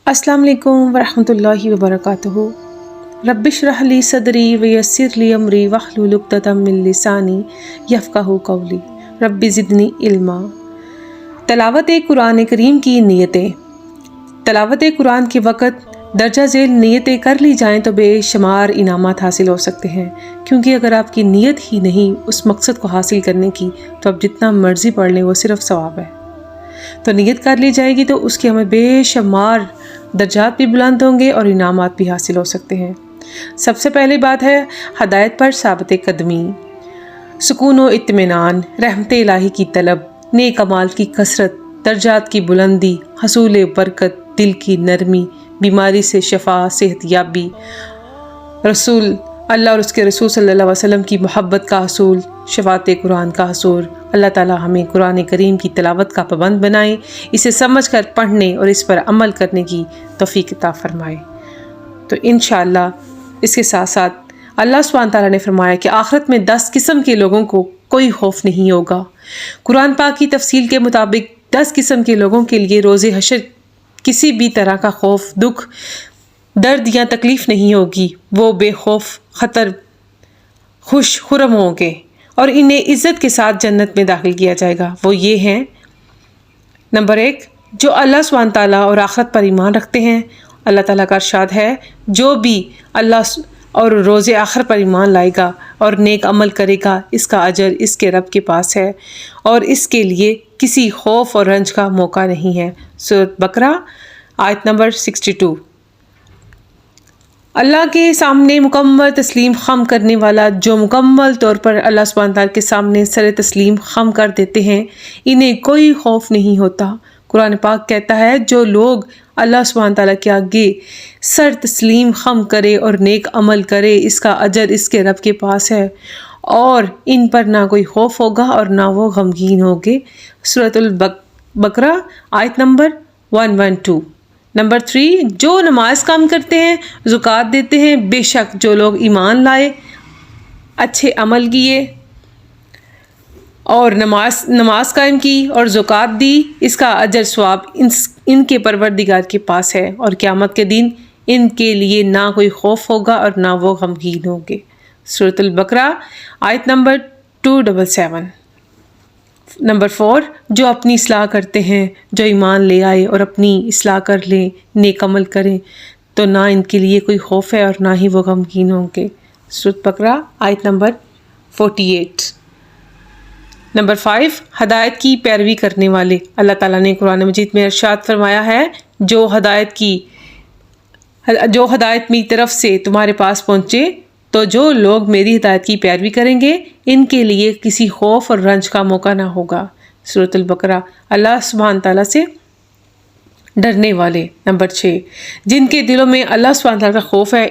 अस्सलाम वालेकुम वरहमतुल्लाहि वबरकातुहू। रब्बिश्रह ली सदरी वयस्सिर ली अमरी वहलुल उक़दतम मिन लिसानी यफ़क़हू क़ौली रब्बि ज़िदनी इल्मा। तलावत कुरान करीम की नीयतें। तलावत कुरान के वक़्त दर्जा झेल नीयतें कर ली जाएँ तो बेशुमार इनामात हासिल हो सकते हैं, क्योंकि अगर आपकी नीयत ही नहीं उस मकसद को हासिल करने की तो आप जितना मर्ज़ी पढ़ लें वो सिर्फ़ सवाब है। तो नीयत कर ली जाएगी तो उसके हमें बेशुमार दर्जात भी बुलंद होंगे और इनामात भी हासिल हो सकते हैं। सबसे पहली बात है हदायत पर साबित कदमी, सुकून व इत्मीनान, रहमत इलाही की तलब, नेक अमाल की कसरत, दर्जात की बुलंदी, हसूल बरकत, दिल की नरमी, बीमारी से शफा, सेहत याबी, रसूल अल्लाह और उसके रसूल सल्लल्लाहु अलैहि वसल्लम की मोहब्बत का हसूल, शफात कुरान का हसूल। अल्लाह ताला हमें कुरान करीम की तिलावत का पाबंद बनाए, इसे समझकर पढ़ने और इस पर अमल करने की तौफीक अता फरमाए। तो इंशाअल्लाह इसके साथ साथ अल्लाह सुब्हान ताला ने फरमाया कि आखिरत में 10 किस्म के लोगों को कोई खौफ नहीं होगा। कुरान पाक की तफसील के मुताबिक 10 किस्म के लोगों के लिए रोज़े हशर किसी भी तरह का खौफ, दुख, दर्द या तकलीफ़ नहीं होगी। वो बेखौफ, ख़तर, खुश खुरम होंगे और इन्हें इज़्ज़त के साथ जन्नत में दाखिल किया जाएगा। वो ये हैं, नंबर 1, जो अल्लाह सुब्हान ताला और आखिरत पर ईमान रखते हैं। अल्लाह ताला का इरशाद है, जो भी अल्लाह और रोज़े आखिर पर ईमान लाएगा और नेक अमल करेगा, इसका अजर इसके रब के पास है और इसके लिए किसी खौफ और रंज का मौका नहीं है। सूरत बकरा आयत नंबर 62। अल्लाह के सामने मुकम्मल तस्लीम खम करने वाला, जो मुकम्मल तौर पर अल्लाह सुब्हान ताला के सामने सर तस्लीम खम कर देते हैं, इन्हें कोई खौफ नहीं होता। कुरान पाक कहता है, जो लोग अल्लाह सुब्हान ताला के आगे सर तस्लीम खम करे और नेक अमल करे, इसका अजर इसके रब के पास है और इन पर ना कोई खौफ होगा और ना वो गमगीन होंगे। सूरतुल बकरा आयत नंबर 112। नंबर 3, जो नमाज काम करते हैं, ज़कात देते हैं, बेशक जो लोग ईमान लाए, अच्छे अमल किए और नमाज कायम की और ज़कात दी, इसका अजर सवाब इनके परवरदिगार के पास है और क़यामत के दिन इनके लिए ना कोई खौफ होगा और ना वो गमगीन होंगे। सूरतुल बकरा आयत नंबर 277। नंबर 4, जो अपनी इस्लाह करते हैं, जो ईमान ले आए और अपनी इस्लाह कर लें, नेक अमल करें, तो ना इनके लिए कोई खौफ है और ना ही वो गमगीन होंगे। सूरत बकरा आयत नंबर 48। नंबर 5, हदायत की पैरवी करने वाले। अल्लाह ताला ने कुरान मजीद में इरशाद फरमाया है, जो हदायत मेरी तरफ से तुम्हारे पास पहुँचे, तो जो लोग मेरी हिदायत की पैरवी करेंगे, इनके लिए किसी खौफ और रंज का मौका ना होगा। सूरतुल बकरा अल्लाह सुब्हान ताला से डरने वाले। नंबर 6, जिनके दिलों में अल्लाह सुब्हान ताला का खौफ है,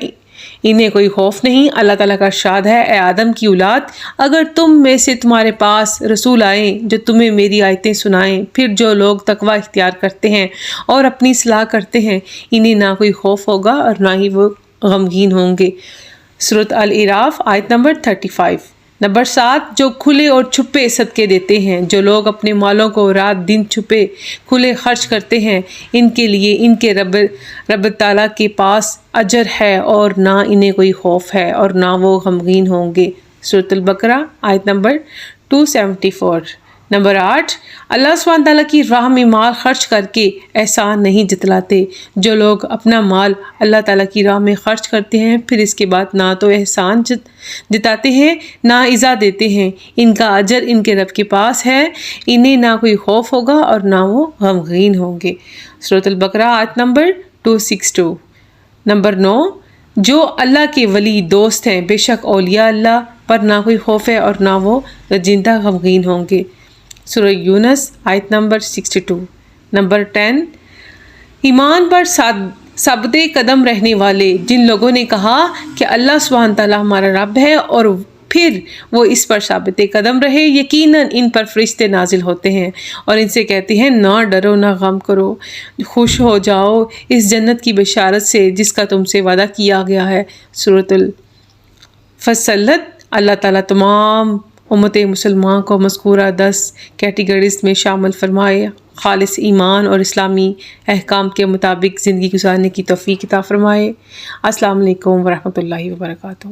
इन्हें कोई खौफ नहीं। अल्लाह ताला का इरशाद है, ए आदम की औलाद, अगर तुम में से तुम्हारे पास रसूल आए जो तुम्हें मेरी आयतें सुनाएं, फिर जो लोग तकवा इख्तियार करते हैं और अपनी इस्लाह करते हैं, इन्हें ना कोई खौफ होगा और ना ही वो गमगीन होंगे। सूरत अल इराफ आयत नंबर 35। नंबर 7, जो खुले और छुपे सदके देते हैं, जो लोग अपने मालों को रात दिन छुपे खुले खर्च करते हैं, इनके लिए इनके रब ताला के पास अजर है और ना इन्हें कोई खौफ है और ना वो गमगीन होंगे। सूरत अल बकरा आयत नंबर 274। नंबर 8, अल्लाह सुब्हान ताला की राह में माल खर्च करके एहसान नहीं जतलाते। जो लोग अपना माल अल्लाह ताला की राह में खर्च करते हैं, फिर इसके बाद ना तो एहसान जताते हैं ना इज़ा देते हैं, इनका अजर इनके रब के पास है, इन्हें ना कोई खौफ होगा और ना वो गमगीन होंगे। सूरत अल बकरा आयत नंबर 262। नंबर 9, जो अल्लाह के वली दोस्त हैं, बेशक औलिया अल्लाह पर ना कोई खौफ है और ना वो जिंदा गमगीन होंगे। सूरह यूनुस आयत नंबर 62। नंबर 10, ईमान पर साबिते कदम रहने वाले, जिन लोगों ने कहा कि अल्लाह सुब्हान ताला हमारा रब है और फिर वो इस पर साबिते कदम रहे, यकीनन इन पर फरिश्ते नाजिल होते हैं और इनसे कहते हैं, ना डरो ना गम करो, खुश हो जाओ इस जन्नत की बशारत से जिसका तुमसे वादा किया गया है। सूरतुल फसलत अल्लाह ताला तमाम امت مسلمان کو مذکورہ 10 کیٹیگریز میں شامل فرمائے، خالص ایمان اور اسلامی احکام کے مطابق زندگی گزارنے کی توفیق عطا فرمائے۔ السلام علیکم ورحمۃ اللہ وبرکاتہ۔